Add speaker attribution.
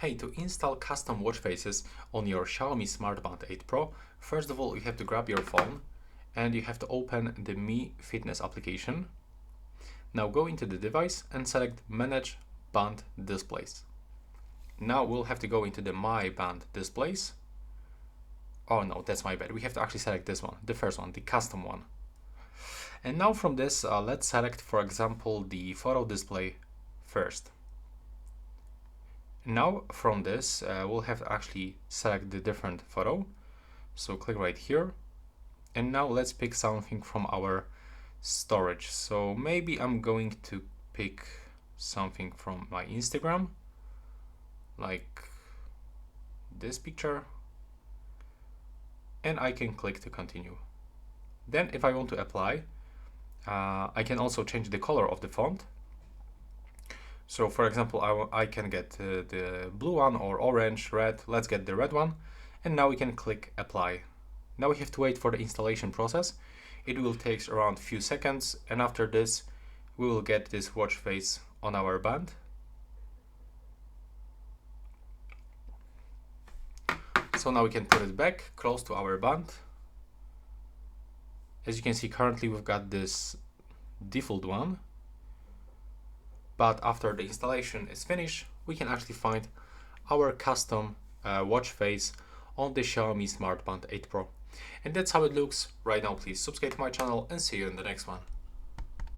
Speaker 1: Hey, to install custom watch faces on your Xiaomi Smart Band 8 Pro, first of all, you have to grab your phone and you have to open the Mi Fitness application. Now go into the device and select Manage Band Displays. Now we'll have to go into the My Band Displays. Oh no, that's my bad. We have to actually select this one, the first one, the custom one. And now from this, let's select, for example, the photo display first. Now from this, we'll have to actually select the different photo. So click right here. And now let's pick something from our storage. So maybe I'm going to pick something from my Instagram, like this picture. And I can click to continue. Then if I want to apply, I can also change the color of the font. So for example, I can get the blue one or orange, red. Let's get the red one. And now we can click apply. Now we have to wait for the installation process. It will take around a few seconds. And after this, we will get this watch face on our band. So now we can put it back close to our band. As you can see, currently we've got this default one. But after the installation is finished, we can actually find our custom watch face on the Xiaomi Smart Band 8 Pro. And that's how it looks right now. Please subscribe to my channel and see you in the next one.